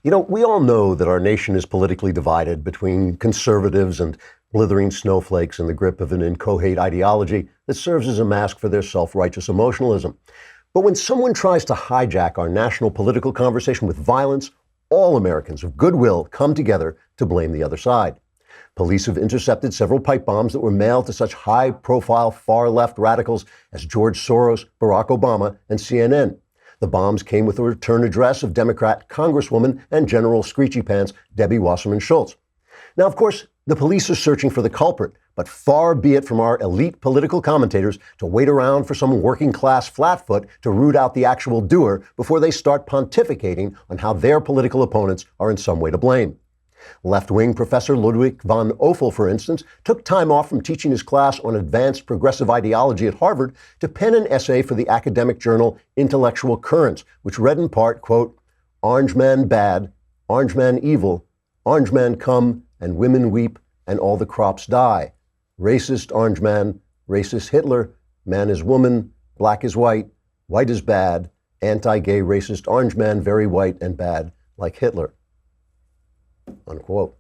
You know, we all know that our nation is politically divided between conservatives and blithering snowflakes in the grip of an inchoate ideology that serves as a mask for their self-righteous emotionalism. But when someone tries to hijack our national political conversation with violence, all Americans of goodwill come together to blame the other side. Police have intercepted several pipe bombs that were mailed to such high-profile far-left radicals as George Soros, Barack Obama, and CNN. The bombs came with the return address of Democrat Congresswoman and General Screechy Pants Debbie Wasserman Schultz. Now, of course, the police are searching for the culprit, but far be it from our elite political commentators to wait around for some working-class flatfoot to root out the actual doer before they start pontificating on how their political opponents are in some way to blame. Left-wing Professor Ludwig von Oefel, for instance, took time off from teaching his class on advanced progressive ideology at Harvard to pen an essay for the academic journal Intellectual Currents, which read in part, quote, "Orange man bad, orange man evil, orange man come and women weep and all the crops die. Racist orange man, racist Hitler, man is woman, black is white, white is bad, anti-gay racist orange man very white and bad like Hitler." Unquote.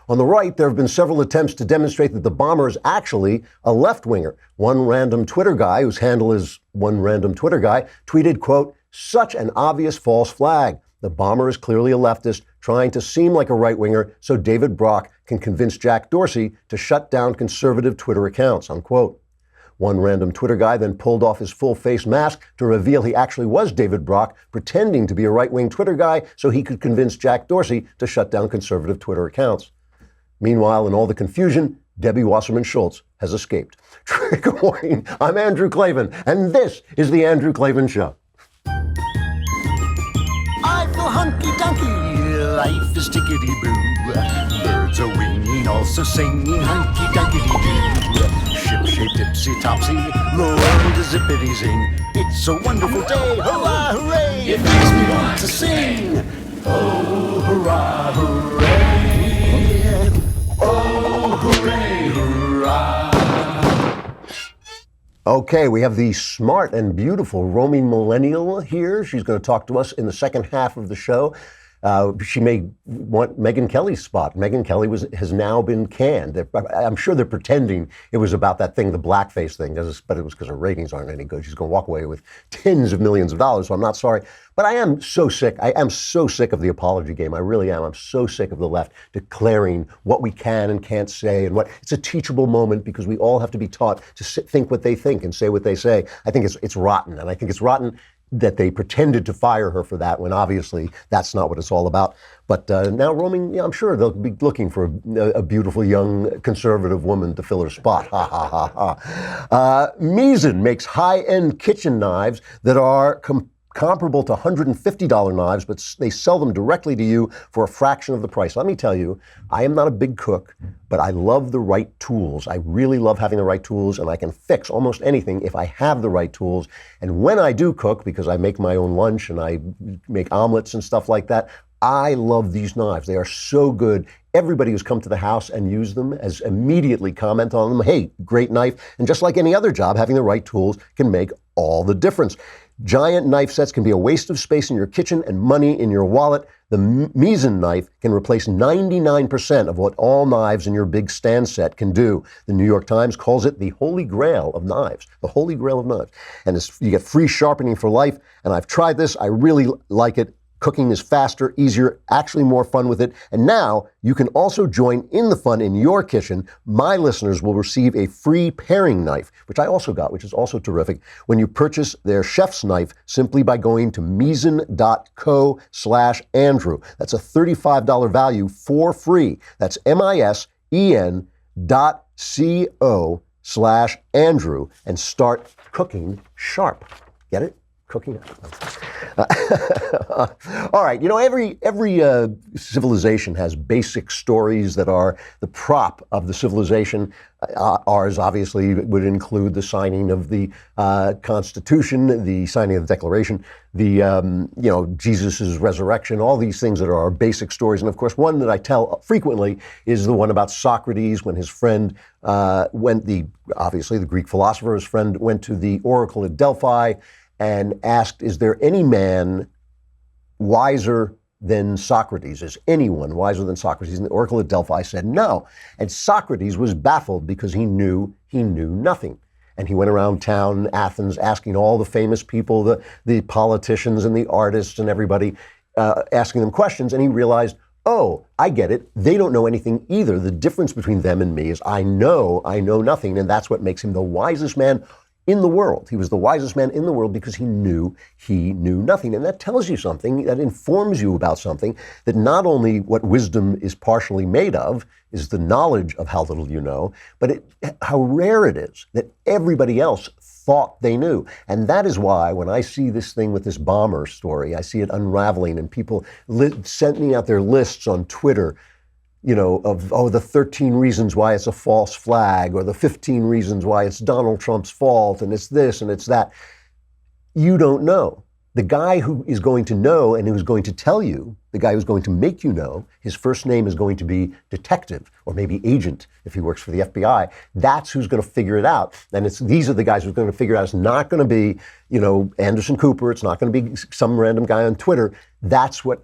On the right, there have been several attempts to demonstrate that the bomber is actually a left-winger. One random Twitter guy, whose handle is one random Twitter guy, tweeted, quote, "Such an obvious false flag. The bomber is clearly a leftist trying to seem like a right-winger so David Brock can convince Jack Dorsey to shut down conservative Twitter accounts," unquote. One random Twitter guy then pulled off his full face mask to reveal he actually was David Brock, pretending to be a right-wing Twitter guy so he could convince Jack Dorsey to shut down conservative Twitter accounts. Meanwhile, in all the confusion, Debbie Wasserman Schultz has escaped. Trigger warning, I'm Andrew Klavan, and this is The Andrew Klavan Show. I feel hunky-dunky, life is tickety-boo. Birds are winging, also singing hunky-dunky-doo. Ship-shape, tipsy-topsy, the world is zippity-zing. It's a wonderful day, hurrah, hooray! It makes me want to sing. Oh, hurrah, hooray! Oh, hooray, hurrah! Okay, we have the smart and beautiful Roaming Millennial here. She's going to talk to us in the second half of the show. She may want Megyn Kelly's spot. Megyn Kelly has now been canned. I'm sure they're pretending it was about that thing, the blackface thing, but it was because her ratings aren't any good. She's going to walk away with tens of millions of dollars, so I'm not sorry. But I am so sick. I am so sick of the apology game. I really am. I'm so sick of the left declaring what we can and can't say. And it's a teachable moment because we all have to be taught to think what they think and say what they say. I think it's rotten. And I think it's rotten that they pretended to fire her for that when obviously that's not what it's all about. But now roaming, I'm sure they'll be looking for a beautiful young conservative woman to fill her spot. Ha, ha, ha, ha. Megyn makes high-end kitchen knives that are comparable to $150 knives, but they sell them directly to you for a fraction of the price. Let me tell you, I am not a big cook, but I love the right tools. I really love having the right tools, and I can fix almost anything if I have the right tools. And when I do cook, because I make my own lunch and I make omelets and stuff like that, I love these knives. They are so good. Everybody who's come to the house and used them has immediately commented on them. Hey, great knife. And just like any other job, having the right tools can make all the difference. Giant knife sets can be a waste of space in your kitchen and money in your wallet. The Megyn knife can replace 99% of what all knives in your big stand set can do. The New York Times calls it the holy grail of knives. The holy grail of knives. And you get free sharpening for life. And I've tried this. I really like it. Cooking is faster, easier, actually more fun with it. And now you can also join in the fun in your kitchen. My listeners will receive a free paring knife, which I also got, which is also terrific, when you purchase their chef's knife simply by going to Megyn.co/Andrew. That's a $35 value for free. That's MISEN.co/Andrew and start cooking sharp. Get it? Cooking. All right. You know, every civilization has basic stories that are the prop of the civilization. Ours obviously would include the signing of the Constitution, the signing of the Declaration, Jesus's resurrection, all these things that are our basic stories. And of course, one that I tell frequently is the one about Socrates when his friend obviously the Greek philosopher, his friend went to the oracle at Delphi and asked, is there any man wiser than Socrates? Is anyone wiser than Socrates? And the oracle at Delphi said no. And Socrates was baffled because he knew nothing. And he went around town, Athens, asking all the famous people, the politicians and the artists and everybody, asking them questions. And he realized, oh, I get it. They don't know anything either. The difference between them and me is I know nothing. And that's what makes him the wisest man in the world. He was the wisest man in the world because he knew nothing. And that tells you something, that informs you about something, that not only what wisdom is partially made of is the knowledge of how little you know, but how rare it is that everybody else thought they knew. And that is why when I see this thing with this bomber story, I see it unraveling and people sending out their lists on Twitter, of the 13 reasons why it's a false flag, or the 15 reasons why it's Donald Trump's fault, and it's this and it's that. You don't know. The guy who is going to know and who's going to tell you, the guy who's going to make you know, his first name is going to be detective or maybe agent if he works for the FBI. That's who's going to figure it out. And these are the guys who are going to figure it out. It's not going to be, Anderson Cooper. It's not going to be some random guy on Twitter. That's the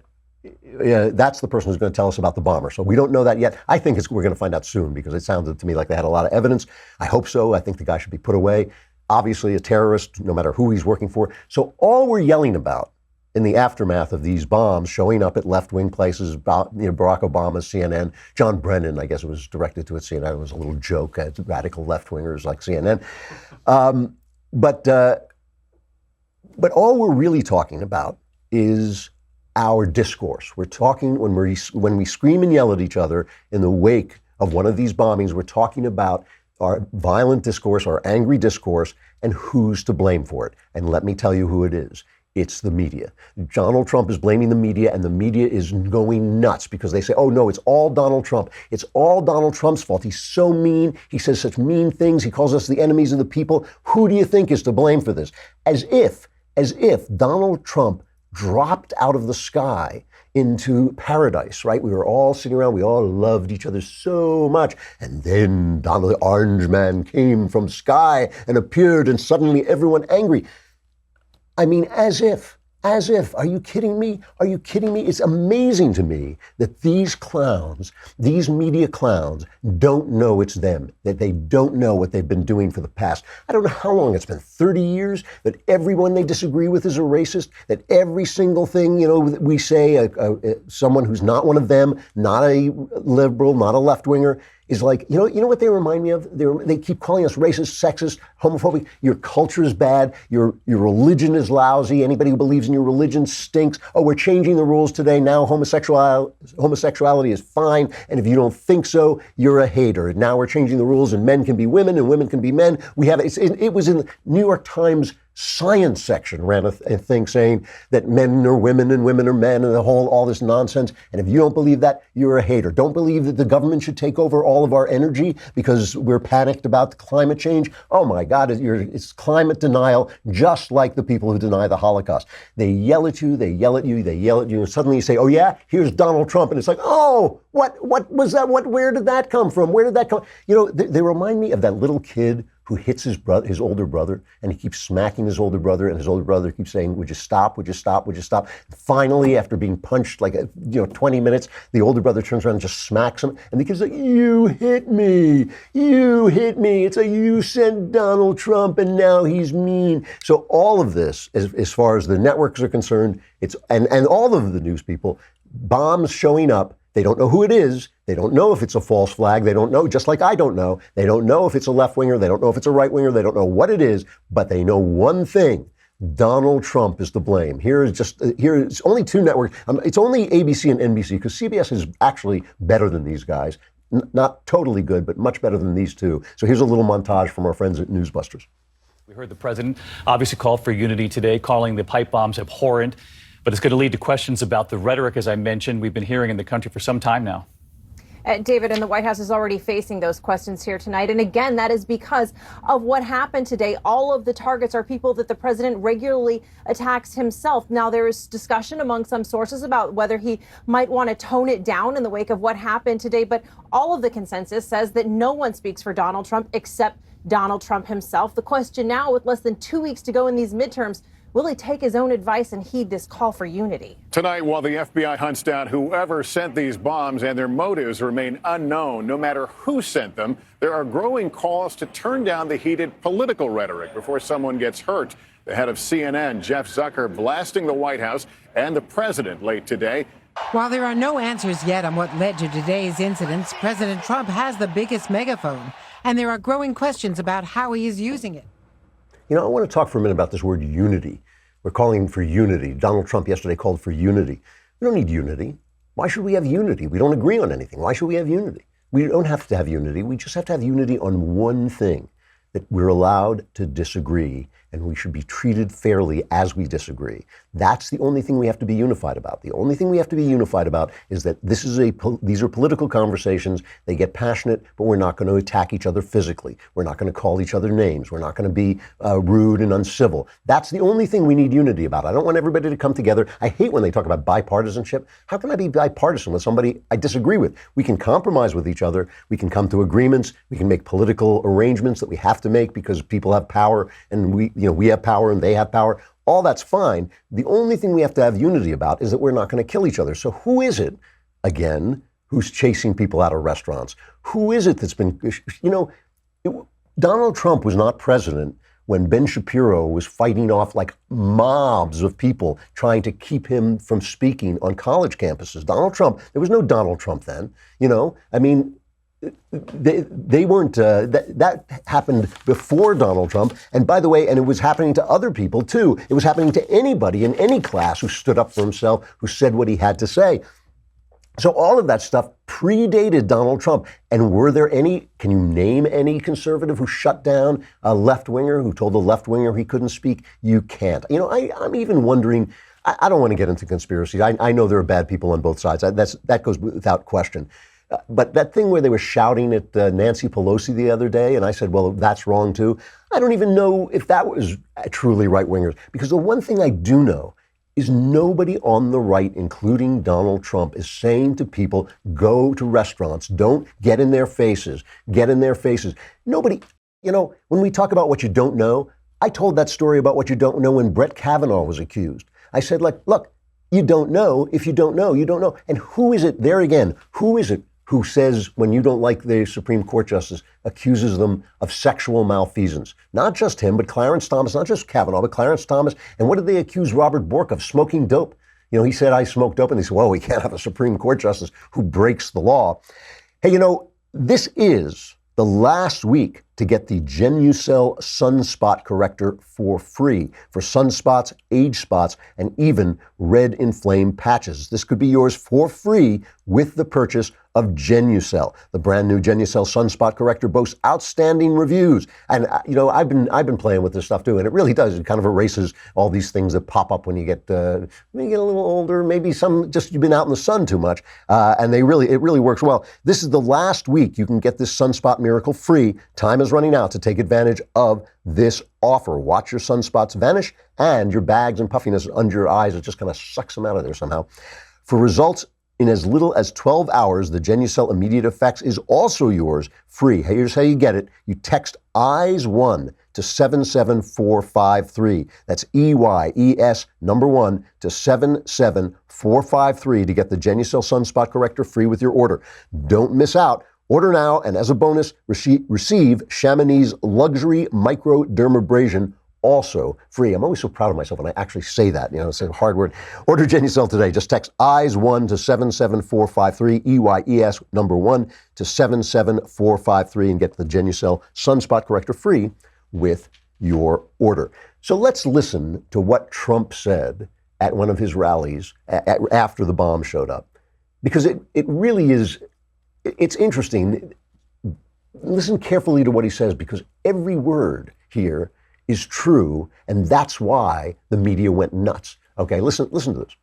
person who's going to tell us about the bomber. So we don't know that yet. I think we're going to find out soon because it sounded to me like they had a lot of evidence. I hope so. I think the guy should be put away. Obviously a terrorist, no matter who he's working for. So all we're yelling about in the aftermath of these bombs showing up at left-wing places, Barack Obama, CNN, John Brennan, I guess it was directed to at CNN. It was a little joke at radical left-wingers like CNN. But all we're really talking about is our discourse. We're talking when we scream and yell at each other in the wake of one of these bombings, we're talking about our violent discourse, our angry discourse, and who's to blame for it. And let me tell you who it is. It's the media. Donald Trump is blaming the media, and the media is going nuts because they say, oh no, it's all Donald Trump. It's all Donald Trump's fault. He's so mean. He says such mean things. He calls us the enemies of the people. Who do you think is to blame for this? As if Donald Trump dropped out of the sky into paradise, right? We were all sitting around. We all loved each other so much. And then Donald the Orange Man came from sky and appeared, and suddenly everyone angry. I mean, as if, are you kidding me? Are you kidding me? It's amazing to me that these clowns, these media clowns, don't know it's them, that they don't know what they've been doing for the past, I don't know how long it's been, 30 years, that everyone they disagree with is a racist, that every single thing, that we say, someone who's not one of them, not a liberal, not a left-winger, is like, you know what they remind me of? They keep calling us racist, sexist, homophobic. Your culture is bad. Your religion is lousy. Anybody who believes in your religion stinks. Oh, we're changing the rules today. Now homosexuality is fine. And if you don't think so, you're a hater. Now we're changing the rules, and men can be women and women can be men. It was in the New York Times science section ran a thing saying that men are women and women are men and all this nonsense. And if you don't believe that, you're a hater. Don't believe that the government should take over all of our energy because we're panicked about climate change. Oh my God, it's climate denial, just like the people who deny the Holocaust. They yell at you, they yell at you, they yell at you, and suddenly you say, oh yeah, here's Donald Trump. And it's like, oh, what was that? Where did that come from? Where did that come? They remind me of that little kid who hits his older brother, and he keeps smacking his older brother, and his older brother keeps saying, would you stop, would you stop, would you stop? Finally, after being punched 20 minutes, the older brother turns around and just smacks him, and the kid's like, you hit me, it's like, you sent Donald Trump, and now he's mean. So all of this, as far as the networks are concerned, and all of the news people, bombs showing up, they don't know who it is. They don't know if it's a false flag. They don't know, just like I don't know. They don't know if it's a left winger. They don't know if it's a right winger. They don't know what it is, but they know one thing. Donald Trump is to blame. It's only two networks. It's only ABC and NBC because CBS is actually better than these guys. Not totally good, but much better than these two. So here's a little montage from our friends at Newsbusters. We heard the president obviously call for unity today, calling the pipe bombs abhorrent. But it's going to lead to questions about the rhetoric, as I mentioned, we've been hearing in the country for some time now. David, and the White House is already facing those questions here tonight. And again, that is because of what happened today. All of the targets are people that the president regularly attacks himself. Now, there is discussion among some sources about whether he might want to tone it down in the wake of what happened today. But all of the consensus says that no one speaks for Donald Trump except Donald Trump himself. The question now, with less than 2 weeks to go in these midterms, Will he take his own advice and heed this call for unity? Tonight, while the FBI hunts down whoever sent these bombs and their motives remain unknown, no matter who sent them, there are growing calls to turn down the heated political rhetoric before someone gets hurt. The head of CNN, Jeff Zucker, blasting the White House and the president late today. While there are no answers yet on what led to today's incidents, President Trump has the biggest megaphone, and there are growing questions about how he is using it. You know, I want to talk for a minute about this word unity. We're calling for unity. Donald Trump yesterday called for unity. We don't need unity. Why should we have unity? We don't agree on anything. Why should we have unity? We don't have to have unity. We just have to have unity on one thing, that we're allowed to disagree, and we should be treated fairly as we disagree. That's the only thing we have to be unified about. The only thing we have to be unified about is that these are political conversations. They get passionate, but we're not going to attack each other physically. We're not going to call each other names. We're not going to be rude and uncivil. That's the only thing we need unity about. I don't want everybody to come together. I hate when they talk about bipartisanship. How can I be bipartisan with somebody I disagree with? We can compromise with each other. We can come to agreements. We can make political arrangements that we have to make because people have power and we have power and they have power. All that's fine. The only thing we have to have unity about is that we're not going to kill each other. So who is it, again, who's chasing people out of restaurants? Who is it that's been, Donald Trump was not president when Ben Shapiro was fighting off like mobs of people trying to keep him from speaking on college campuses. Donald Trump, there was no Donald Trump then, They weren't, that happened before Donald Trump. And by the way, and it was happening to other people too. It was happening to anybody in any class who stood up for himself, who said what he had to say. So all of that stuff predated Donald Trump. And were there can you name any conservative who shut down a left-winger, who told a left-winger he couldn't speak? You can't. I'm even wondering, I don't want to get into conspiracies. I know there are bad people on both sides. That goes without question. But that thing where they were shouting at Nancy Pelosi the other day, and I said, well, that's wrong too. I don't even know if that was truly right-wingers. Because the one thing I do know is nobody on the right, including Donald Trump, is saying to people, go to restaurants, don't get in their faces, get in their faces. Nobody, when we talk about what you don't know, I told that story about what you don't know when Brett Kavanaugh was accused. I said, look, you don't know. If you don't know, you don't know. And who is it, there again, who is it who says when you don't like the Supreme Court justice, accuses them of sexual malfeasance? Not just him, but Clarence Thomas, not just Kavanaugh, but Clarence Thomas. And what did they accuse Robert Bork of? Smoking dope. He said, I smoked dope. And they said, well, we can't have a Supreme Court justice who breaks the law. Hey, this is the last week to get the Genucel sunspot corrector for free for sunspots, age spots, and even red inflamed patches. This could be yours for free with the purchase of Genucel. The brand new Genucel sunspot corrector boasts outstanding reviews. And I've been playing with this stuff too, and it really does. It kind of erases all these things that pop up when you get a little older. Maybe you've been out in the sun too much, and it really works well. This is the last week you can get this sunspot miracle free. Time is running out to take advantage of this offer. Watch your sunspots vanish and your bags and puffiness under your eyes. It just kind of sucks them out of there somehow. For results in as little as 12 hours, the Genucel Immediate Effects is also yours free. Here's how you get it. You text EYES1 to 77453. That's EYES number 1 to 77453 to get the Genucel Sunspot Corrector free with your order. Don't miss out. Order now, and as a bonus, receive Chamonix's Luxury Microdermabrasion also free. I'm always so proud of myself when I actually say that. It's a hard word. Order Genucel today. Just text EYES1 to 77453, EYES number 1 to 77453, and get the Genucel Sunspot Corrector free with your order. So let's listen to what Trump said at one of his rallies after the bomb showed up. Because it really is, it's interesting. Listen carefully to what he says, because every word here is true, and that's why the media went nuts. Okay, listen to this.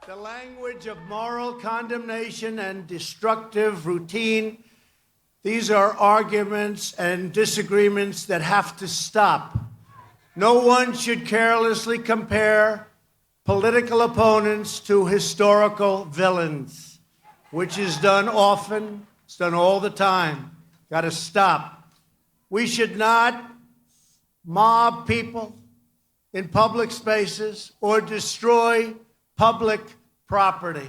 The language of moral condemnation and destructive routine, these are arguments and disagreements that have to stop. No one should carelessly compare political opponents to historical villains, which is done often, it's done all the time. Got to stop. We should not mob people in public spaces or destroy public property.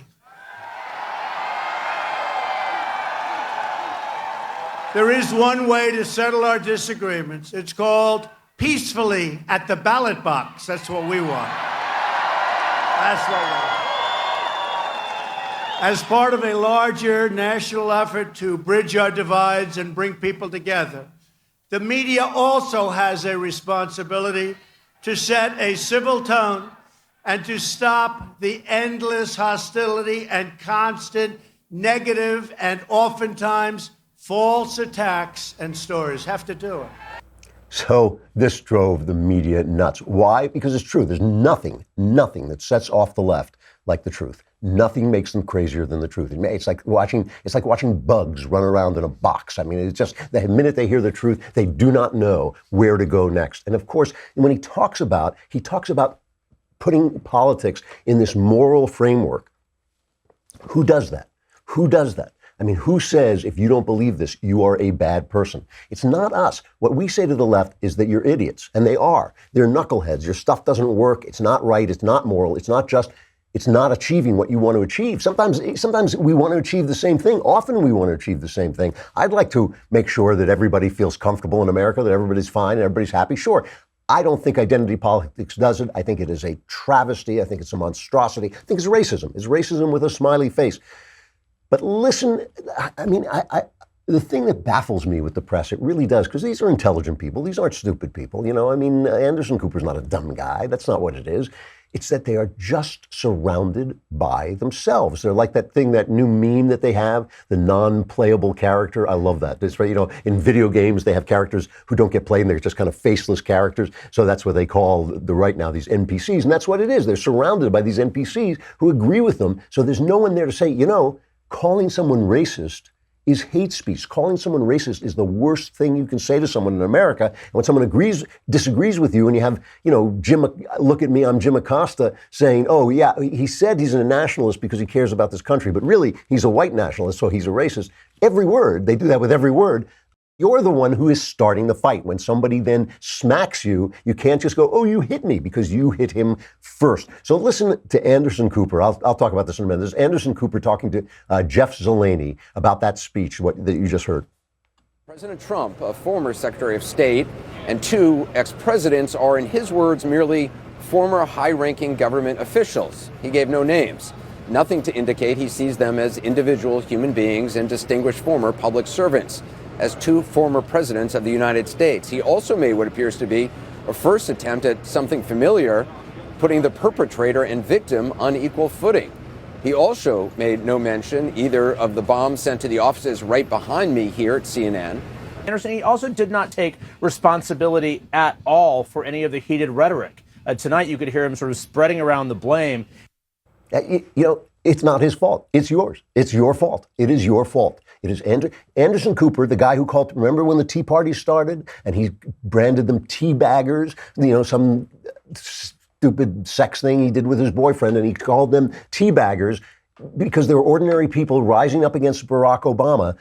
There is one way to settle our disagreements. It's called peacefully at the ballot box. That's what we want. That's what we want. As part of a larger national effort to bridge our divides and bring people together, the media also has a responsibility to set a civil tone and to stop the endless hostility and constant negative and oftentimes false attacks and stories. Have to do it. So this drove the media nuts. Why? Because it's true. There's nothing that sets off the left like the truth. Nothing makes them crazier than the truth. It's like watching bugs run around in a box. I mean, it's just the minute they hear the truth, they do not know where to go next. And of course, when he talks about putting politics in this moral framework. Who does that? Who does that? I mean, who says if you don't believe this, you are a bad person? It's not us. What we say to the left is that you're idiots, and they are. They're knuckleheads. Your stuff doesn't work. It's not right. It's not moral. It's not just. It's not achieving what you want to achieve. Sometimes we want to achieve the same thing. Often we want to achieve the same thing. I'd like to make sure that everybody feels comfortable in America, that everybody's fine and everybody's happy. Sure. I don't think identity politics does it. I think it is a travesty. I think it's a monstrosity. I think it's racism. It's racism with a smiley face. But listen, I mean, the thing that baffles me with the press, it really does, because these are intelligent people. These aren't stupid people. You know, I mean, Anderson Cooper's not a dumb guy. That's not what it is. It's that they are just surrounded by themselves. They're like that thing, that new meme that they have, the non-playable character. I love that. It's right, you know, in video games, they have characters who don't get played, and they're just kind of faceless characters. So that's what they call the right now, these NPCs. And that's what it is. They're surrounded by these NPCs who agree with them. So there's no one there to say, you know, calling someone racist is hate speech. Calling someone racist is the worst thing you can say to someone in America. And when someone disagrees with you, and you have, you know, look at me, I'm Jim Acosta, saying, oh yeah, he said he's a nationalist because he cares about this country, but really he's a white nationalist, so he's a racist. Every word, they do that with every word. You're the one who is starting the fight. When somebody then smacks you, you can't just go, oh, you hit me, because you hit him first. So listen to Anderson Cooper. I'll talk about this in a minute. There's Anderson Cooper talking to Jeff Zeleny about that speech that you just heard. President Trump, a former Secretary of State, and two ex-presidents are, in his words, merely former high-ranking government officials. He gave no names. Nothing to indicate he sees them as individual human beings and distinguished former public servants. As two former presidents of the United States. He also made what appears to be a first attempt at something familiar, putting the perpetrator and victim on equal footing. He also made no mention either of the bombs sent to the offices right behind me here at CNN. Anderson, he also did not take responsibility at all for any of the heated rhetoric. Tonight, you could hear him sort of spreading around the blame. You know, it's not his fault. It's yours. It's your fault. It is your fault. It is Anderson Cooper, the guy who called, remember when the Tea Party started and he branded them tea baggers, you know, some stupid sex thing he did with his boyfriend, and he called them tea baggers because they were ordinary people rising up against Barack Obama.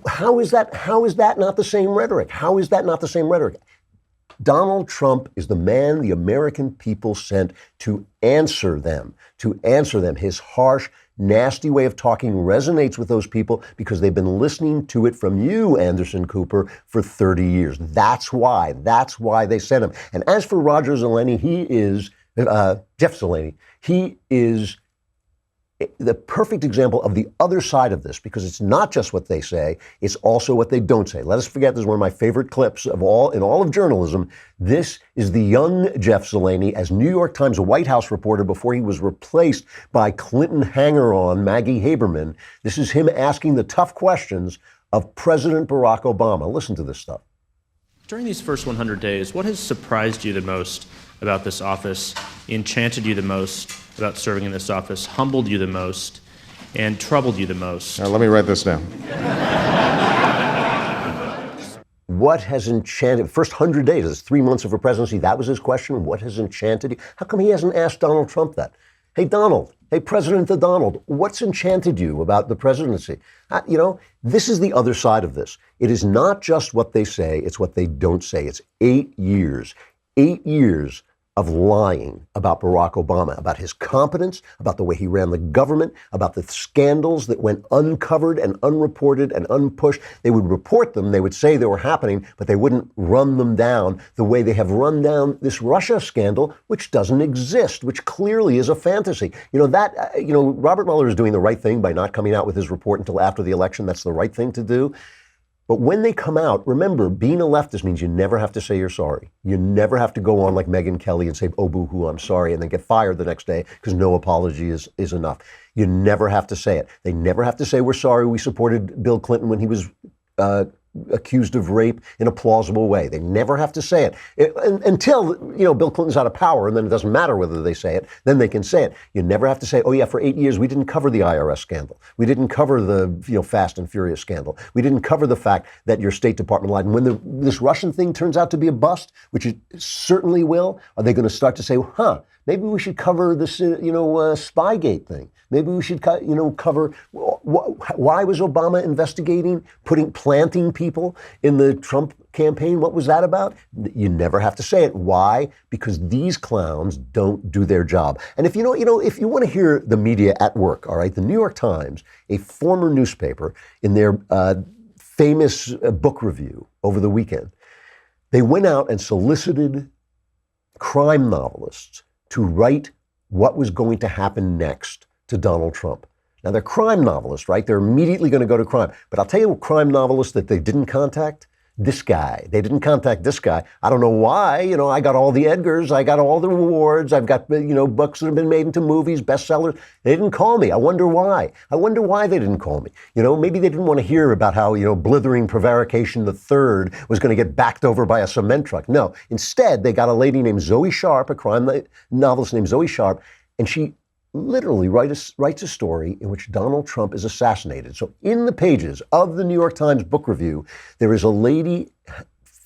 How is that not the same rhetoric? How is that not the same rhetoric? Donald Trump is the man the American people sent to answer them. His harsh, nasty way of talking resonates with those people because they've been listening to it from you, Anderson Cooper, for 30 years. That's why they sent him. And as for Roger Zeleny, Jeff Zeleny, he is the perfect example of the other side of this, because it's not just what they say, it's also what they don't say. Let us forget, this is one of my favorite clips in all of journalism. This is the young Jeff Zeleny as New York Times White House reporter before he was replaced by Clinton hanger-on Maggie Haberman. This is him asking the tough questions of President Barack Obama. Listen to this stuff. During these first 100 days, what has surprised you the most about this office, enchanted you the most about serving in this office, humbled you the most, and troubled you the most? Now, let me write this down. What has enchanted, first 100 days, it's 3 months of a presidency, that was his question. What has enchanted you? How come he hasn't asked Donald Trump that? Hey, Donald, hey, President Donald, what's enchanted you about the presidency? You know, this is the other side of this. It is not just what they say, it's what they don't say. It's 8 years. 8 years of lying about Barack Obama, about his competence, about the way he ran the government, about the scandals that went uncovered and unreported and unpushed. They would report them, they would say they were happening, but they wouldn't run them down the way they have run down this Russia scandal, which doesn't exist, which clearly is a fantasy. Robert Mueller is doing the right thing by not coming out with his report until after the election. That's the right thing to do. But when they come out, remember, being a leftist means you never have to say you're sorry. You never have to go on like Megyn Kelly and say, oh, boo-hoo, I'm sorry, and then get fired the next day because no apology is enough. You never have to say it. They never have to say, we're sorry, we supported Bill Clinton when he was accused of rape in a plausible way. They never have to say it until, Bill Clinton's out of power, and then it doesn't matter whether they say it. Then they can say it. You never have to say, oh yeah, for 8 years we didn't cover the IRS scandal. We didn't cover the Fast and Furious scandal. We didn't cover the fact that your State Department lied. And when this Russian thing turns out to be a bust, which it certainly will, are they going to start to say, maybe we should cover this, Spygate thing. Maybe we should, cover why was Obama investigating, planting people in the Trump campaign? What was that about? You never have to say it. Why? Because these clowns don't do their job. And if if you want to hear the media at work, all right, the New York Times, a former newspaper, in their famous book review over the weekend, they went out and solicited crime novelists to write what was going to happen next to Donald Trump. Now, they're crime novelists, right? They're immediately going to go to crime. But I'll tell you a crime novelist that they didn't contact. This guy. They didn't contact this guy. I don't know why. I got all the Edgars. I got all the awards. I've got, books that have been made into movies, bestsellers. They didn't call me. I wonder why. I wonder why they didn't call me. Maybe they didn't want to hear about how, blithering prevarication III was going to get backed over by a cement truck. No. Instead, they got a lady named Zoe Sharp, a crime novelist named Zoe Sharp, and she literally writes a story in which Donald Trump is assassinated. So in the pages of the New York Times book review, there is a lady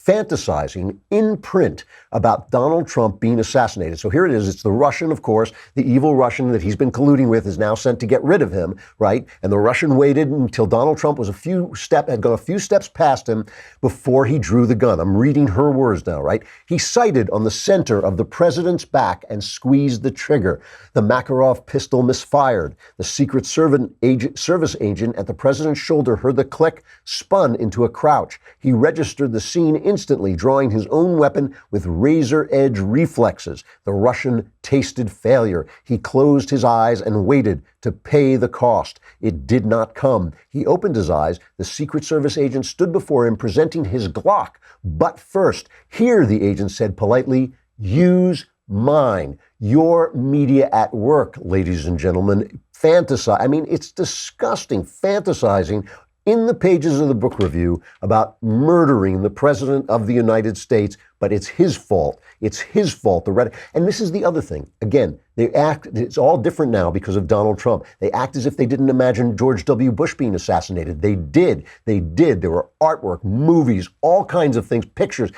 fantasizing in print about Donald Trump being assassinated. So here it is. It's the Russian, of course, the evil Russian that he's been colluding with is now sent to get rid of him, right? And the Russian waited until Donald Trump was had gone a few steps past him before he drew the gun. I'm reading her words now, right? He sighted on the center of the president's back and squeezed the trigger. The Makarov pistol misfired. The Secret Service agent at the president's shoulder heard the click, spun into a crouch. He registered the scene instantly, drawing his own weapon with razor-edge reflexes. The Russian tasted failure. He closed his eyes and waited to pay the cost. It did not come. He opened his eyes. The Secret Service agent stood before him, presenting his Glock. But first, here, the agent said politely, use mine. Your media at work, ladies and gentlemen, fantasize. I mean, it's disgusting, fantasizing in the pages of the book review about murdering the President of the United States, but it's his fault. It's his fault. And this is the other thing. Again, it's all different now because of Donald Trump. They act as if they didn't imagine George W. Bush being assassinated. They did. There were artwork, movies, all kinds of things, pictures,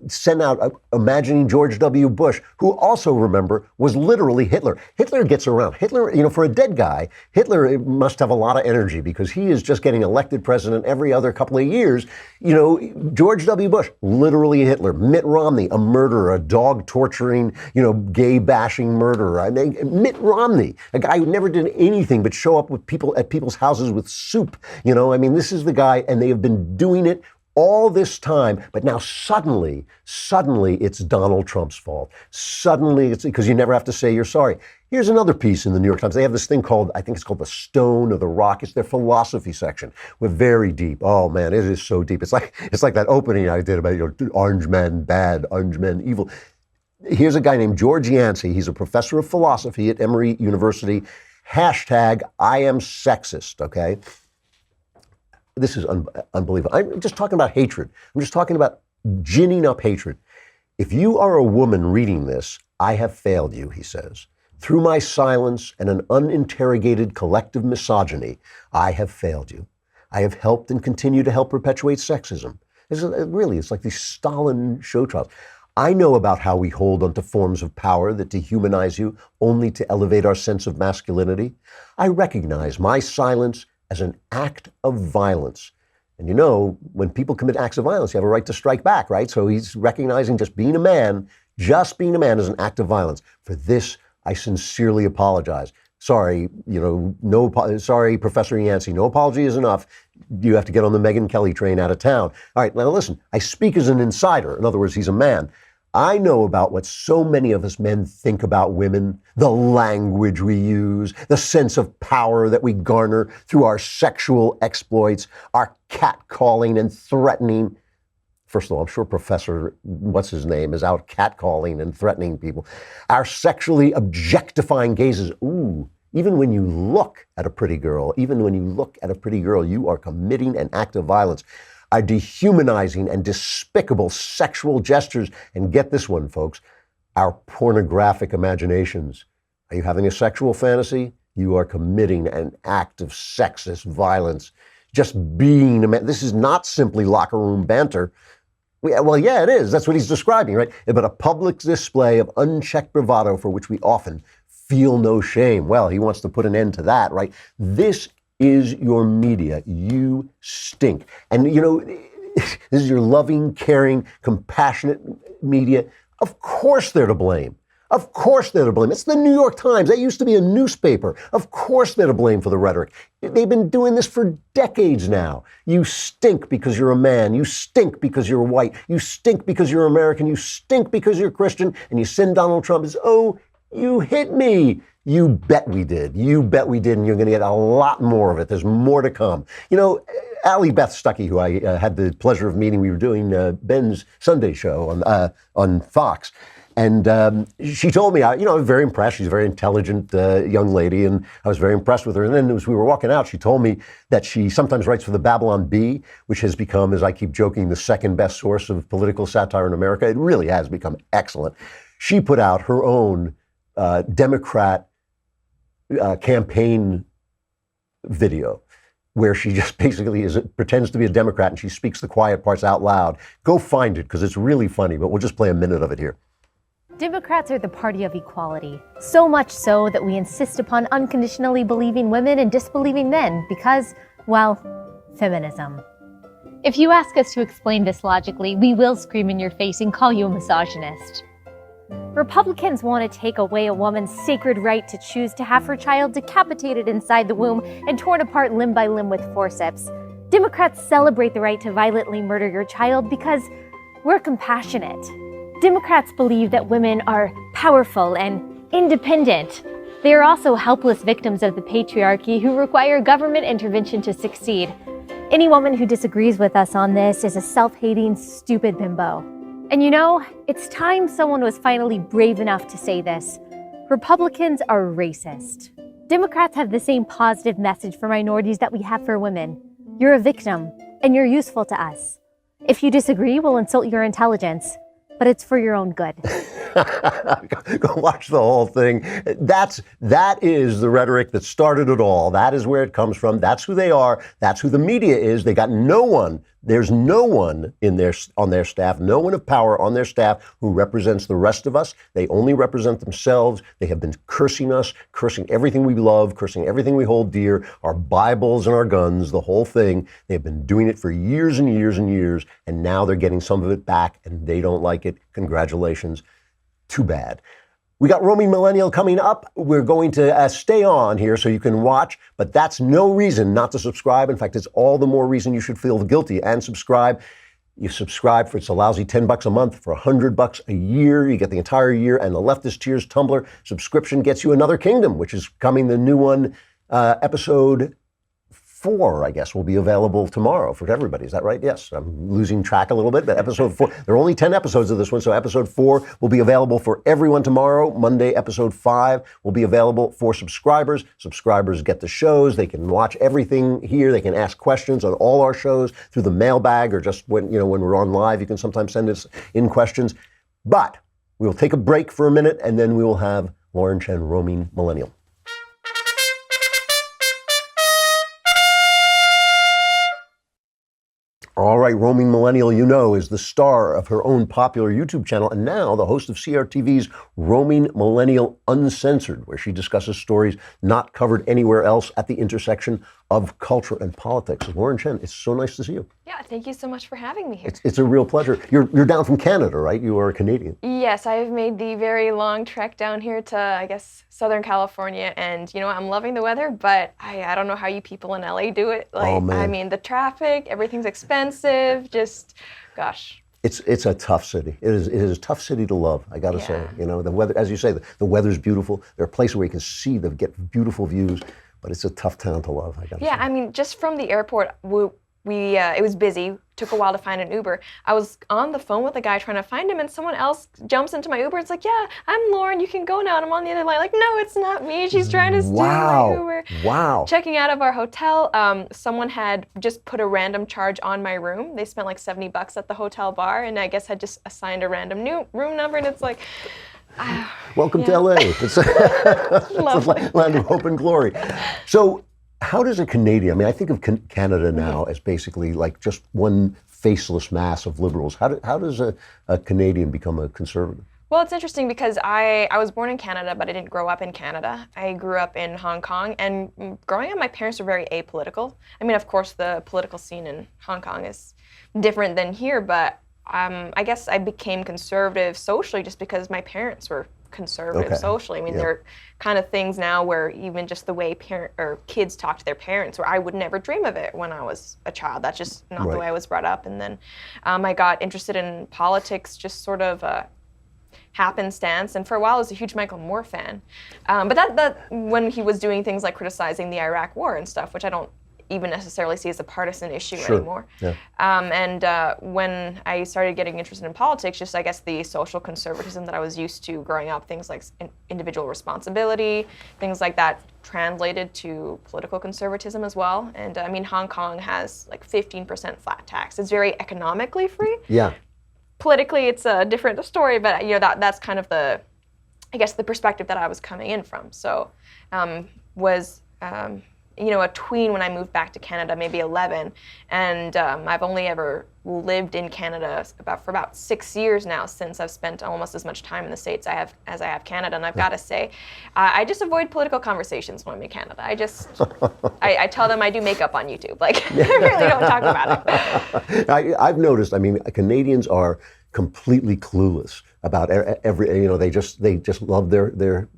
sent out imagining George W. Bush, who also, remember, was literally Hitler. Hitler gets around. Hitler, for a dead guy, Hitler must have a lot of energy because he is just getting elected president every other couple of years. George W. Bush, literally Hitler. Mitt Romney, a murderer, a dog-torturing, gay-bashing murderer. Mitt Romney, a guy who never did anything but show up with people at people's houses with soup. This is the guy, and they have been doing it all this time, but now suddenly it's Donald Trump's fault. Suddenly it's because you never have to say you're sorry. Here's another piece in the New York Times. They have this thing called, I think it's called the Stone or the Rock. It's their philosophy section. We're very deep. Oh man, it is so deep. It's like that opening I did about, orange men bad, orange men evil. Here's a guy named George Yancey. He's a professor of philosophy at Emory University. Hashtag I am sexist, okay? This is unbelievable. I'm just talking about hatred. I'm just talking about ginning up hatred. If you are a woman reading this, I have failed you, he says. Through my silence and an uninterrogated collective misogyny, I have failed you. I have helped and continue to help perpetuate sexism. It's like these Stalin show trials. I know about how we hold onto forms of power that dehumanize you only to elevate our sense of masculinity. I recognize my silence as an act of violence. And you know, when people commit acts of violence, you have a right to strike back, right? So he's recognizing just being a man is an act of violence. For this, I sincerely apologize. Sorry, sorry, Professor Yancey, no apology is enough. You have to get on the Megyn Kelly train out of town. All right, now listen, I speak as an insider. In other words, he's a man. I know about what so many of us men think about women, the language we use, the sense of power that we garner through our sexual exploits, our catcalling and threatening. First of all, I'm sure Professor, what's his name, is out catcalling and threatening people. Our sexually objectifying gazes. Ooh, even when you look at a pretty girl, you are committing an act of violence. Our dehumanizing and despicable sexual gestures. And get this one, folks, our pornographic imaginations. Are you having a sexual fantasy? You are committing an act of sexist violence. Just being a man. This is not simply locker room banter. Well, yeah, it is. That's what he's describing, right? But a public display of unchecked bravado for which we often feel no shame. Well, he wants to put an end to that, right? This is your media. You stink. And, you know, this is your loving, caring, compassionate media. Of course they're to blame. Of course they're to blame. It's the New York Times. That used to be a newspaper. Of course they're to blame for the rhetoric. They've been doing this for decades now. You stink because you're a man. You stink because you're white. You stink because you're American. You stink because you're Christian. And you send Donald Trump as, oh, you hit me. You bet we did. You bet we did. And you're going to get a lot more of it. There's more to come. You know, Allie Beth Stuckey, who I had the pleasure of meeting, we were doing Ben's Sunday show on Fox. And she told me, I was very impressed. She's a very intelligent young lady, and I was very impressed with her. And then as we were walking out, she told me that she sometimes writes for the Babylon Bee, which has become, as I keep joking, the second best source of political satire in America. It really has become excellent. She put out her own Democrat campaign video where she just basically pretends to be a Democrat and she speaks the quiet parts out loud. Go find it because it's really funny, but we'll just play a minute of it here. Democrats are the party of equality, so much so that we insist upon unconditionally believing women and disbelieving men because, well, feminism. If you ask us to explain this logically, we will scream in your face and call you a misogynist. Republicans want to take away a woman's sacred right to choose to have her child decapitated inside the womb and torn apart limb by limb with forceps. Democrats celebrate the right to violently murder your child because we're compassionate. Democrats believe that women are powerful and independent. They are also helpless victims of the patriarchy who require government intervention to succeed. Any woman who disagrees with us on this is a self-hating, stupid bimbo. And you know, it's time someone was finally brave enough to say this. Republicans are racist. Democrats have the same positive message for minorities that we have for women. You're a victim, and you're useful to us. If you disagree, we'll insult your intelligence, but it's for your own good. Go watch the whole thing. That is the rhetoric that started it all. That is where it comes from. That's who they are. That's who the media is. They got no one. There's no one on their staff, no one of power on their staff who represents the rest of us. They only represent themselves. They have been cursing us, cursing everything we love, cursing everything we hold dear, our Bibles and our guns, the whole thing. They've been doing it for years and years and years, and now they're getting some of it back, and they don't like it. Congratulations. Too bad. We got Roaming Millennial coming up. We're going to stay on here so you can watch, but that's no reason not to subscribe. In fact, it's all the more reason you should feel guilty and subscribe. You subscribe for, it's a lousy $10 a month. For $100 a year, you get the entire year, and the Leftist Tears Tumblr subscription gets you Another Kingdom, which is coming, the new one, episode 4, I guess, will be available tomorrow for everybody. Is that right? Yes. I'm losing track a little bit, but episode 4, there are only 10 episodes of this one, so episode 4 will be available for everyone tomorrow. Monday, episode 5 will be available for subscribers. Subscribers get the shows. They can watch everything here. They can ask questions on all our shows through the mailbag, or just when we're on live, you can sometimes send us in questions. But we'll take a break for a minute, and then we will have Lauren Chen, Roaming Millennial. All right, Roaming Millennial, you know, is the star of her own popular YouTube channel and now the host of CRTV's Roaming Millennial Uncensored, where she discusses stories not covered anywhere else at the intersection of culture and politics. Lauren Chen, it's so nice to see you. Yeah, thank you so much for having me here. It's a real pleasure. You're down from Canada, right? You are a Canadian. Yes, I've made the very long trek down here to, I guess, Southern California, and you know, I'm loving the weather, but I don't know how you people in LA do it. Like, oh, man. I mean, the traffic, everything's expensive, just, gosh. It's a tough city. It is a tough city to love, I gotta say. You know, the weather, as you say, the weather's beautiful. There are places where you can get beautiful views, but it's a tough town to love, I gotta say. Yeah, I mean, just from the airport, it was busy. Took a while to find an Uber. I was on the phone with a guy trying to find him, and someone else jumps into my Uber. It's like, yeah, I'm Lauren. You can go now. And I'm on the other line. Like, no, it's not me. She's trying to steal my Uber. Wow. Checking out of our hotel, someone had just put a random charge on my room. They spent like $70 at the hotel bar, and I guess had just assigned a random new room number. And it's like, welcome to LA. It's a land of hope and glory. So, how does a Canadian, I mean, I think of Canada now as basically like just one faceless mass of liberals. How does a Canadian become a conservative? Well, it's interesting because I was born in Canada, but I didn't grow up in Canada. I grew up in Hong Kong, and growing up, my parents were very apolitical. I mean, of course, the political scene in Hong Kong is different than here, but I guess I became conservative socially just because my parents were conservative socially. I mean, there are kind of things now where even just the way kids talk to their parents, where I would never dream of it when I was a child. That's just not the way I was brought up. And then I got interested in politics, just sort of happenstance. And for a while, I was a huge Michael Moore fan. But that when he was doing things like criticizing the Iraq War and stuff, which I don't even necessarily see as a partisan issue anymore. Yeah. When I started getting interested in politics, just I guess the social conservatism that I was used to growing up, things like individual responsibility, things like that translated to political conservatism as well. And I mean, Hong Kong has like 15% flat tax. It's very economically free. Yeah. Politically, it's a different story, but you know, that's kind of the perspective that I was coming in from. So you know, a tween when I moved back to Canada, maybe 11, and I've only ever lived in Canada for about 6 years now, since I've spent almost as much time in the States as I have Canada. And I've got to say, I just avoid political conversations when I'm in Canada. I tell them I do makeup on YouTube. Like, I really don't talk about it. I've noticed, I mean, Canadians are completely clueless about every, you know, they just love their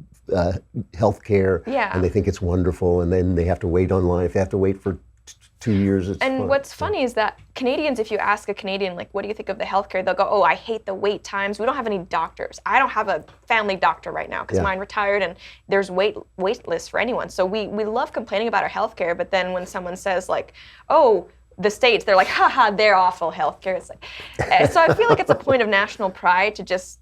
health care, and they think it's wonderful, and then they have to wait online. If they have to wait for 2 years, it's fun. What's funny is that Canadians, if you ask a Canadian, like, what do you think of the healthcare? They'll go, oh, I hate the wait times. We don't have any doctors. I don't have a family doctor right now because mine retired, and there's wait lists for anyone. So we love complaining about our healthcare, but then when someone says like, oh, the States, they're like, haha, they're awful healthcare. It's like, so I feel like it's a point of national pride to just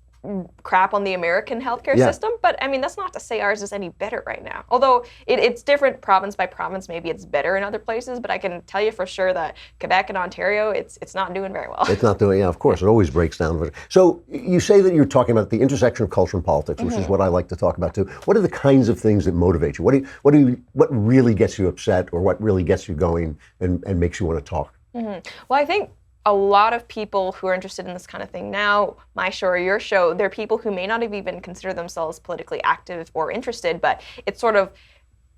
crap on the American healthcare system, but I mean, that's not to say ours is any better right now. Although it's different province by province, maybe it's better in other places, but I can tell you for sure that Quebec and Ontario, it's not doing very well. It's not doing, of course, it always breaks down. So you say that you're talking about the intersection of culture and politics, which is what I like to talk about too. What are the kinds of things that motivate you? What really gets you upset, or what really gets you going and makes you want to talk? Well, I think a lot of people who are interested in this kind of thing now, my show or your show, they're people who may not have even considered themselves politically active or interested, but it's sort of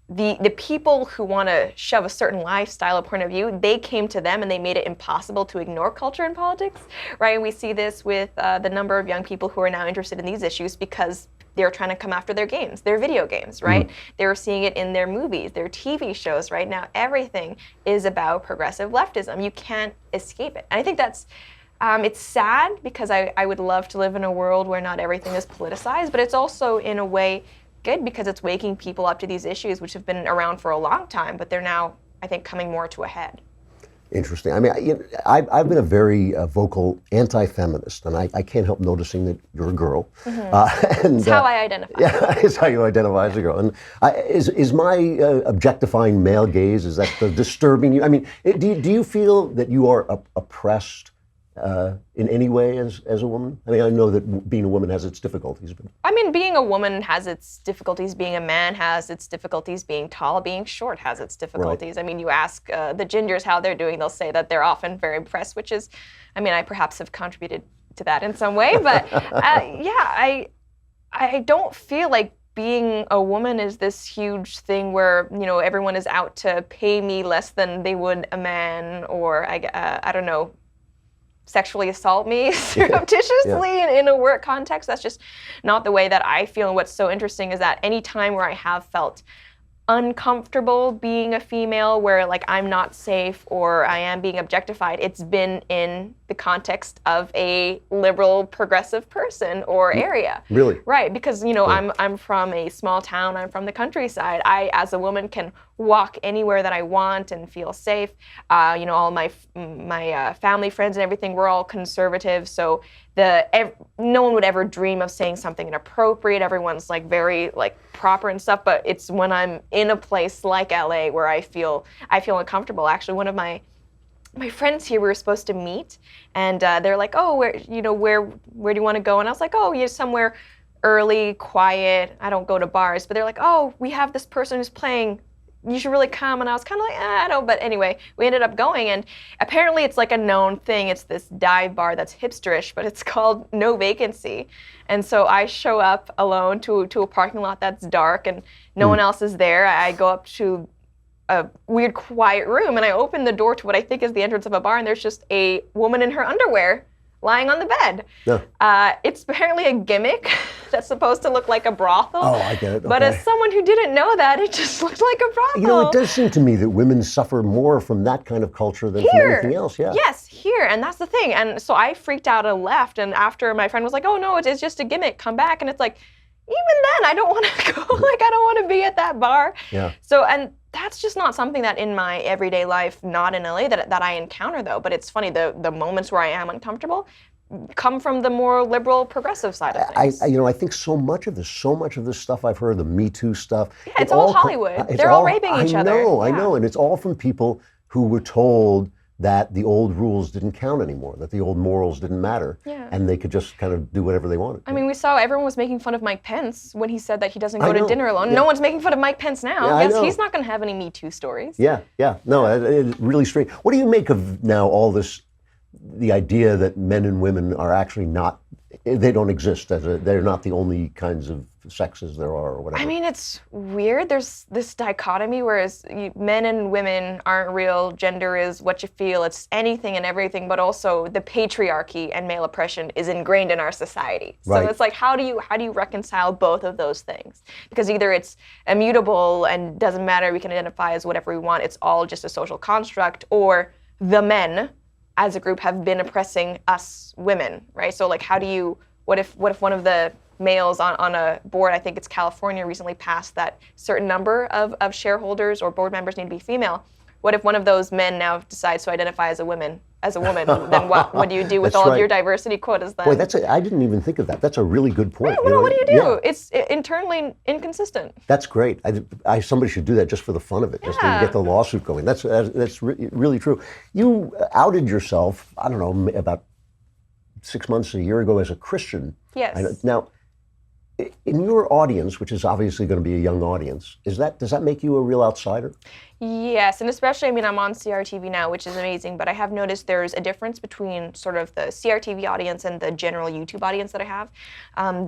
the people who want to shove a certain lifestyle or point of view, they came to them and they made it impossible to ignore culture and politics, right? And we see this with the number of young people who are now interested in these issues because they're trying to come after their games, their video games, right? They're seeing it in their movies, their TV shows, right? Now everything is about progressive leftism. You can't escape it. And I think that's, it's sad because I would love to live in a world where not everything is politicized, but it's also in a way good because it's waking people up to these issues which have been around for a long time, but they're now, I think, coming more to a head. Interesting. I mean, I've been a very vocal anti-feminist, and I can't help noticing that you're a girl. It's how I identify. Yeah, it's how you identify as a girl. And is my objectifying male gaze, is that disturbing you? I mean, do you feel that you are oppressed in any way as a woman? I mean, I know that being a woman has its difficulties, but I mean, being a woman has its difficulties. Being a man has its difficulties. Being tall, being short has its difficulties. I mean, you ask the gingers how they're doing, they'll say that they're often very impressed, which is, I mean, I perhaps have contributed to that in some way, but yeah, I don't feel like being a woman is this huge thing where, you know, everyone is out to pay me less than they would a man, or I don't know, sexually assault me surreptitiously in a work context. That's just not the way that I feel. And what's so interesting is that any time where I have felt uncomfortable being a female, where like I'm not safe or I am being objectified, it's been in the context of a liberal progressive person or area. Really? Right, because you know, I'm from a small town, I'm from the countryside. I as a woman can walk anywhere that I want and feel safe. You know, all my family, friends and everything, we're all conservative, so no one would ever dream of saying something inappropriate. Everyone's like very like proper and stuff, but it's when I'm in a place like LA where I feel uncomfortable. Actually, one of my friends here, we were supposed to meet, and they're like, oh, where do you want to go? And I was like, oh, somewhere early, quiet. I don't go to bars. But they're like, oh, we have this person who's playing. You should really come. And I was kind of like, I don't. But anyway, we ended up going, and apparently it's like a known thing. It's this dive bar that's hipsterish, but it's called No Vacancy. And so I show up alone to a parking lot that's dark, and no one else is there. I go up to a weird quiet room, and I open the door to what I think is the entrance of a bar, and there's just a woman in her underwear lying on the bed. Yeah. It's apparently a gimmick that's supposed to look like a brothel. Oh, I get it. Okay. But as someone who didn't know that, it just looked like a brothel. You know, it does seem to me that women suffer more from that kind of culture than from anything else. Yeah. Yes, here, and that's the thing. And so I freaked out and left, and after my friend was like, oh no, it's just a gimmick, come back. And it's like, even then, I don't want to go. Like, I don't want to be at that bar. Yeah. So, and that's just not something that in my everyday life, not in LA, that I encounter though. But it's funny, the moments where I am uncomfortable come from the more liberal, progressive side of things. I think so much of this stuff I've heard, the Me Too stuff. Yeah, it's all Hollywood. They're all raping each other. I know, and it's all from people who were told that the old rules didn't count anymore, that the old morals didn't matter, and they could just kind of do whatever they wanted. I mean, we saw everyone was making fun of Mike Pence when he said that he doesn't go to dinner alone. Yeah. No one's making fun of Mike Pence now. Yes, he's not going to have any Me Too stories. Yeah. No, it's really strange. What do you make of now all this, the idea that men and women are actually not, they don't exist, they're not the only kinds of sexes there are or whatever? I mean, it's weird. There's this dichotomy, whereas men and women aren't real, gender is what you feel, it's anything and everything, but also the patriarchy and male oppression is ingrained in our society. So it's like, how do you reconcile both of those things? Because either it's immutable and doesn't matter, we can identify as whatever we want, it's all just a social construct, or the men as a group have been oppressing us women, right? So like, what if one of the males on a board, I think it's California, recently passed that certain number of shareholders or board members need to be female. What if one of those men now decides to identify as a woman? Then what do you do with all of your diversity quotas then? Boy, I didn't even think of that. That's a really good point. Right, well, what do you do? Yeah. It's internally inconsistent. That's great. Somebody should do that just for the fun of it, just to get the lawsuit going. That's really true. You outed yourself, I don't know, about 6 months, a year ago as a Christian. Yes. Now, in your audience, which is obviously going to be a young audience, does that make you a real outsider? Yes, and especially, I mean, I'm on CRTV now, which is amazing, but I have noticed there's a difference between sort of the CRTV audience and the general YouTube audience that I have.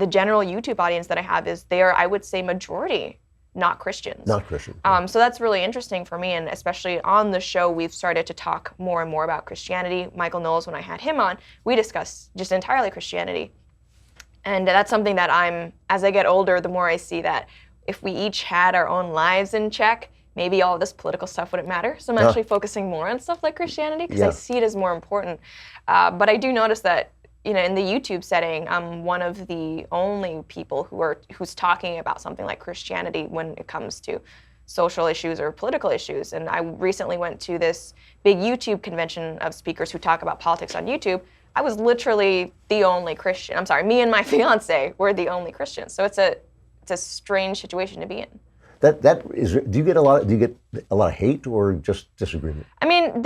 The general YouTube audience that I have is I would say, majority not Christians. Not Christian. So that's really interesting for me, and especially on the show, we've started to talk more and more about Christianity. Michael Knowles, when I had him on, we discussed just entirely Christianity. And that's something that as I get older, the more I see that if we each had our own lives in check, maybe all this political stuff wouldn't matter. So I'm actually focusing more on stuff like Christianity because I see it as more important. But I do notice that, in the YouTube setting, I'm one of the only people who's talking about something like Christianity when it comes to social issues or political issues. And I recently went to this big YouTube convention of speakers who talk about politics on YouTube. I was literally the only Christian. I'm sorry, me and my fiance were the only Christians. So it's a strange situation to be in. Do you get a lot of hate or just disagreement? I mean,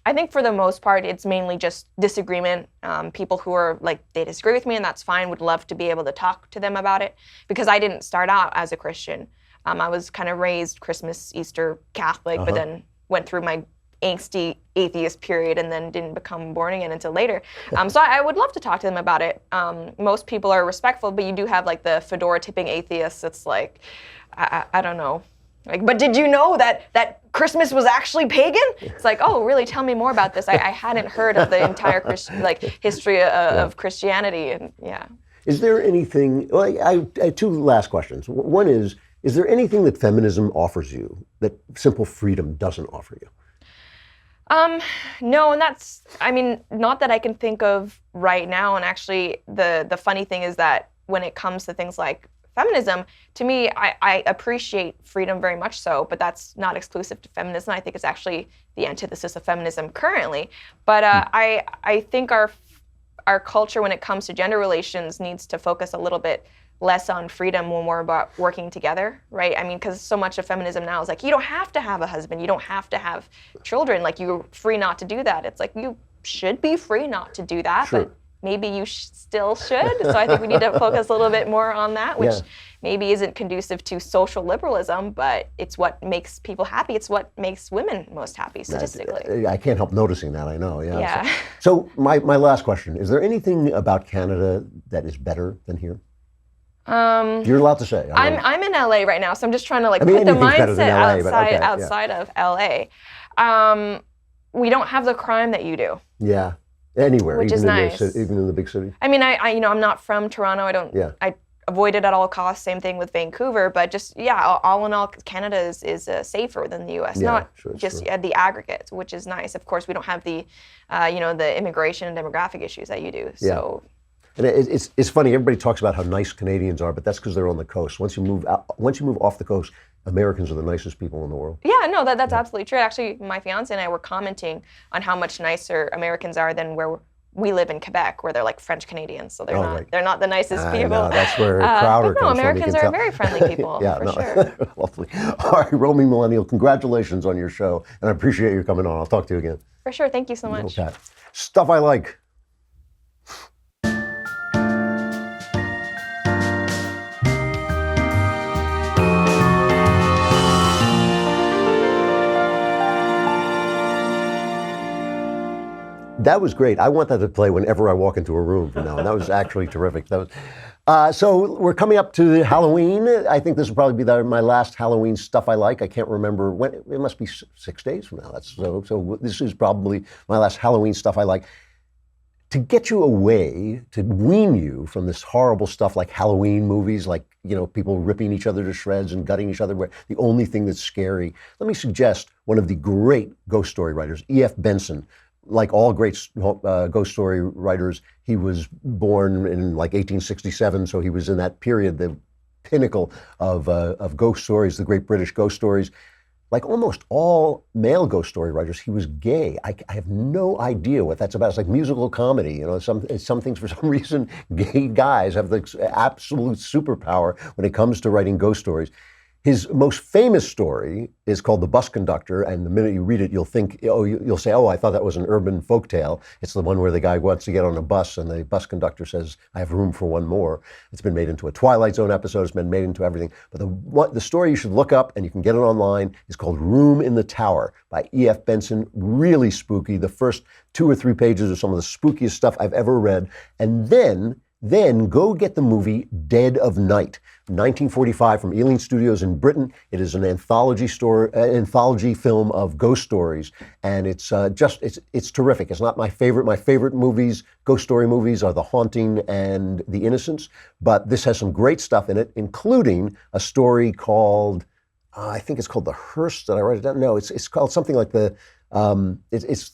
I think for the most part, it's mainly just disagreement. People who are like, they disagree with me, and that's fine, would love to be able to talk to them about it, because I didn't start out as a Christian. I was kind of raised Christmas, Easter, Catholic, but then went through my angsty atheist period and then didn't become born again until later. So I would love to talk to them about it. Most people are respectful, but you do have like the fedora tipping atheists. It's like, I don't know. Like, but did you know that Christmas was actually pagan? It's like, oh, really? Tell me more about this. I hadn't heard of the entire history of Christianity, and yeah. Is there anything? Well, I have two last questions. One is there anything that feminism offers you that simple freedom doesn't offer you? No, and that's, I mean, not that I can think of right now. And actually, the funny thing is that when it comes to things like feminism, to me, I appreciate freedom very much so, but that's not exclusive to feminism. I think it's actually the antithesis of feminism currently. But I think our culture, when it comes to gender relations, needs to focus a little bit less on freedom when we're about working together, right? I mean, because so much of feminism now is like, you don't have to have a husband, you don't have to have children, like you're free not to do that. It's like, you should be free not to do that, but maybe you still should. So I think we need to focus a little bit more on that, which maybe isn't conducive to social liberalism, but it's what makes people happy. It's what makes women most happy statistically. I can't help noticing that, I know, yeah. So my last question, is there anything about Canada that is better than here? You're allowed to say. I'm in LA right now, so I'm just trying to put the mindset outside of LA. We don't have the crime that you do. Yeah, anywhere, which even is nice. Even in the big city. I mean, I'm not from Toronto. I avoid it at all costs. Same thing with Vancouver, but just all in all, Canada is safer than the U.S. At the aggregate, which is nice. Of course, we don't have the the immigration and demographic issues that you do. So. And it's funny. Everybody talks about how nice Canadians are, but that's because they're on the coast. Once you move off the coast, Americans are the nicest people in the world. Yeah, no, that's absolutely true. Actually, my fiance and I were commenting on how much nicer Americans are than where we live in Quebec, where they're like French Canadians, so they're not the nicest people. No, that's where Crowder comes from. Americans are very friendly people. Sure. Lovely. All right, Roaming Millennial, congratulations on your show, and I appreciate you coming on. I'll talk to you again. For sure. Thank you so much. Okay. Stuff I like. That was great. I want that to play whenever I walk into a room from now on. That was actually terrific. So we're coming up to Halloween. I think this will probably be my last Halloween stuff I like. I can't remember when. It must be 6 days from now. So this is probably my last Halloween stuff I like. To get you away, to wean you from this horrible stuff like Halloween movies, like people ripping each other to shreds and gutting each other, where the only thing that's scary. Let me suggest one of the great ghost story writers, E.F. Benson. Like all great ghost story writers, he was born in like 1867, so he was in that period, the pinnacle of ghost stories, the great British ghost stories. Like almost all male ghost story writers, he was gay. I have no idea what that's about. It's like musical comedy. Some things, for some reason, gay guys have the absolute superpower when it comes to writing ghost stories. His most famous story is called The Bus Conductor, and the minute you read it, you'll say, I thought that was an urban folktale. It's the one where the guy wants to get on a bus, and the bus conductor says, I have room for one more. It's been made into a Twilight Zone episode. It's been made into everything. But the story you should look up, and you can get it online, is called Room in the Tower by E.F. Benson. Really spooky. The first 2 or 3 pages are some of the spookiest stuff I've ever read. And then go get the movie Dead of Night, 1945 from Ealing Studios in Britain. It is an anthology film of ghost stories, and it's terrific. It's not my favorite. My favorite movies, ghost story movies, are The Haunting and The Innocents, but this has some great stuff in it, including a story called, I think it's called The Hearse. Did I write it down? No, it's called something like the. It's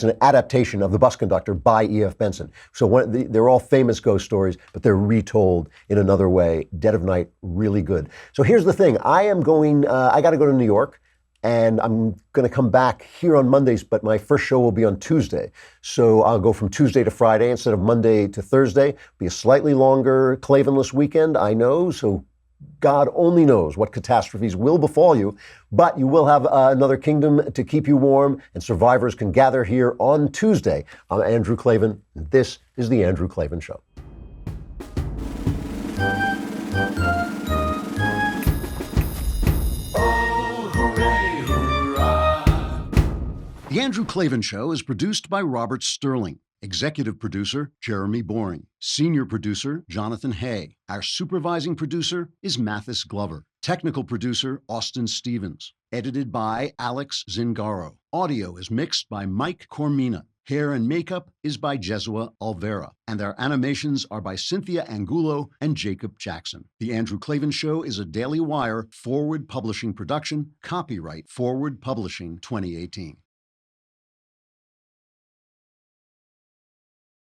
an adaptation of The Bus Conductor by E.F. Benson. So they're all famous ghost stories, but they're retold in another way. Dead of Night, really good. So here's the thing. I got to go to New York, and I'm going to come back here on Mondays, but my first show will be on Tuesday. So I'll go from Tuesday to Friday instead of Monday to Thursday. It'll be a slightly longer Klavanless weekend, I know, so God only knows what catastrophes will befall you, but you will have another kingdom to keep you warm, and survivors can gather here on Tuesday. I'm Andrew Klavan, and this is The Andrew Klavan Show. The Andrew Klavan Show is produced by Robert Sterling. Executive producer, Jeremy Boring. Senior producer, Jonathan Hay. Our supervising producer is Mathis Glover. Technical producer, Austin Stevens. Edited by Alex Zingaro. Audio is mixed by Mike Cormina. Hair and makeup is by Jesua Alvera. And our animations are by Cynthia Angulo and Jacob Jackson. The Andrew Klavan Show is a Daily Wire Forward Publishing production. Copyright Forward Publishing 2018.